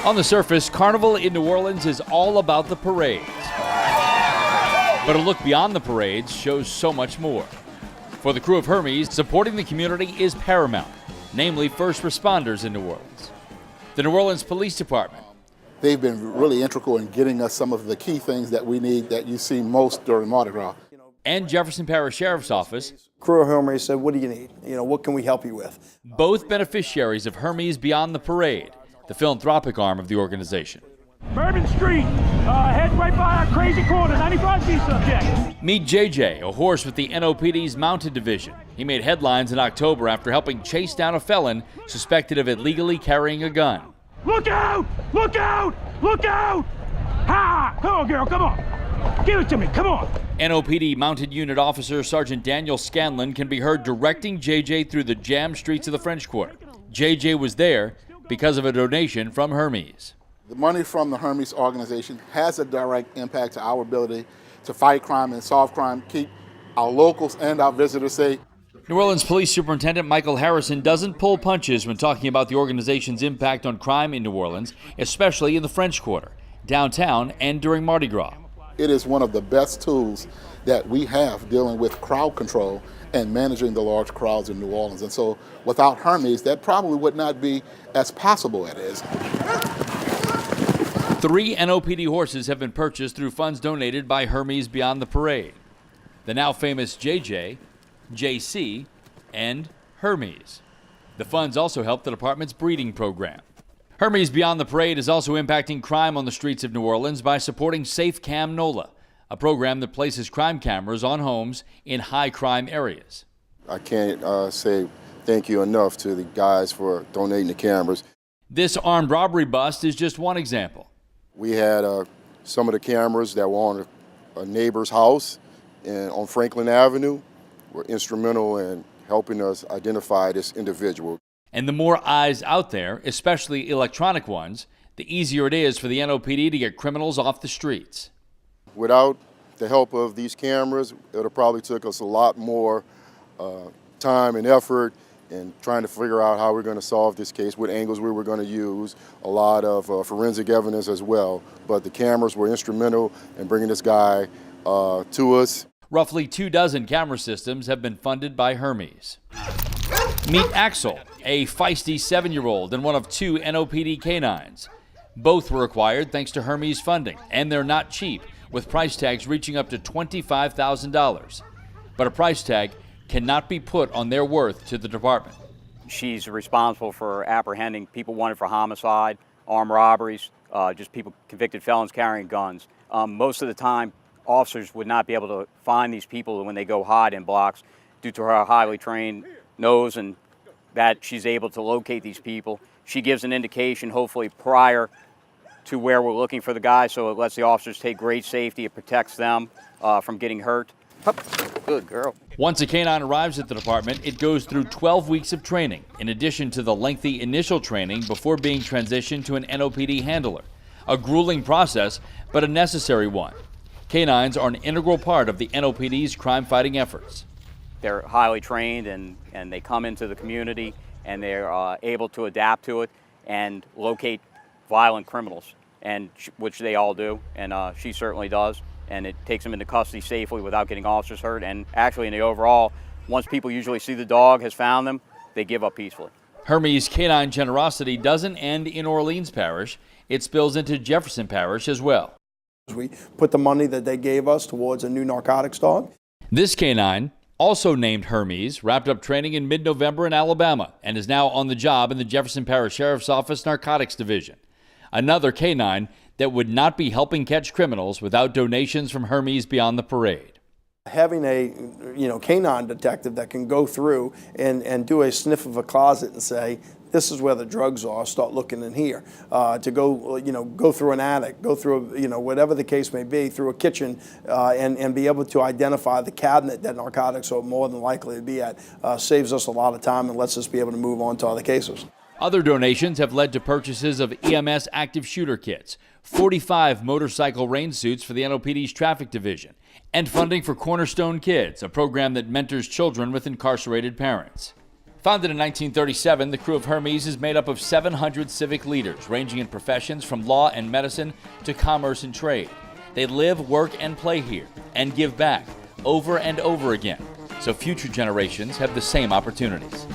On the surface, Carnival in New Orleans is all about the parades. But a look beyond the parades shows so much more. For the crew of Hermes, supporting the community is paramount, namely first responders in New Orleans. The New Orleans Police Department. They've been really integral in getting us some of the key things that we need that you see most during Mardi Gras. And Jefferson Parish Sheriff's Office. Crew of Hermes said, what do you need? What can we help you with? Both beneficiaries of Hermes Beyond the Parade, the philanthropic arm of the organization. Bourbon Street, head right by our crazy corner, 95B subject. Meet JJ, a horse with the NOPD's Mounted Division. He made headlines in October after helping chase down a felon suspected of illegally carrying a gun. Look out! Look out! Look out! Ha! Come on, girl, come on. Give it to me, come on. NOPD Mounted Unit Officer Sergeant Daniel Scanlon can be heard directing JJ through the jammed streets of the French Quarter. JJ was there because of a donation from Hermes. The money from the Hermes organization has a direct impact to our ability to fight crime and solve crime, keep our locals and our visitors safe. New Orleans Police Superintendent Michael Harrison doesn't pull punches when talking about the organization's impact on crime in New Orleans, especially in the French Quarter, downtown, and during Mardi Gras. It is one of the best tools that we have dealing with crowd control and managing the large crowds in New Orleans. And so without Hermes, that probably would not be as possible as it is. 3 NOPD horses have been purchased through funds donated by Hermes Beyond the Parade. The now famous JJ, JC, and Hermes. The funds also help the department's breeding program. Hermes Beyond the Parade is also impacting crime on the streets of New Orleans by supporting Safe Cam NOLA, a program that places crime cameras on homes in high crime areas. I can't say thank you enough to the guys for donating the cameras. This armed robbery bust is just one example. We had some of the cameras that were on a neighbor's house on Franklin Avenue were instrumental in helping us identify this individual. And the more eyes out there, especially electronic ones, the easier it is for the NOPD to get criminals off the streets. Without the help of these cameras, it would have probably took us a lot more time and effort in trying to figure out how we're going to solve this case, what angles we were going to use, a lot of forensic evidence as well. But the cameras were instrumental in bringing this guy to us. Roughly 24 camera systems have been funded by Hermes. Meet Axel, a feisty 7-year-old and one of 2 NOPD canines. Both were acquired thanks to Hermes funding, and they're not cheap, with price tags reaching up to $25,000. But a price tag cannot be put on their worth to the department. She's responsible for apprehending people wanted for homicide, armed robberies, just people convicted felons carrying guns. Most of the time, officers would not be able to find these people when they go hide in blocks due to her highly trained nose and that she's able to locate these people. She gives an indication, hopefully prior to where we're looking for the guy, so it lets the officers take great safety. It protects them from getting hurt. Good girl. Once a canine arrives at the department, it goes through 12 weeks of training, in addition to the lengthy initial training before being transitioned to an NOPD handler. A grueling process, but a necessary one. Canines are an integral part of the NOPD's crime-fighting efforts. They're highly trained and they come into the community and they're able to adapt to it and locate violent criminals, and which they all do, and she certainly does. And it takes them into custody safely without getting officers hurt. And actually, in the overall, once people usually see the dog has found them, they give up peacefully. Hermes' canine generosity doesn't end in Orleans Parish. It spills into Jefferson Parish as well. We put the money that they gave us towards a new narcotics dog. This canine, also named Hermes, wrapped up training in mid-November in Alabama and is now on the job in the Jefferson Parish Sheriff's Office Narcotics Division. Another canine that would not be helping catch criminals without donations from Hermes Beyond the Parade. Having a canine detective that can go through and do a sniff of a closet and say, this is where the drugs are, start looking in here. To go through an attic, go through, whatever the case may be, through a kitchen, and be able to identify the cabinet that narcotics are more than likely to be at, saves us a lot of time and lets us be able to move on to other cases. Other donations have led to purchases of EMS active shooter kits, 45 motorcycle rain suits for the NOPD's traffic division, and funding for Cornerstone Kids, a program that mentors children with incarcerated parents. Founded in 1937, the crew of Hermes is made up of 700 civic leaders, ranging in professions from law and medicine to commerce and trade. They live, work, and play here, and give back over and over again, so future generations have the same opportunities.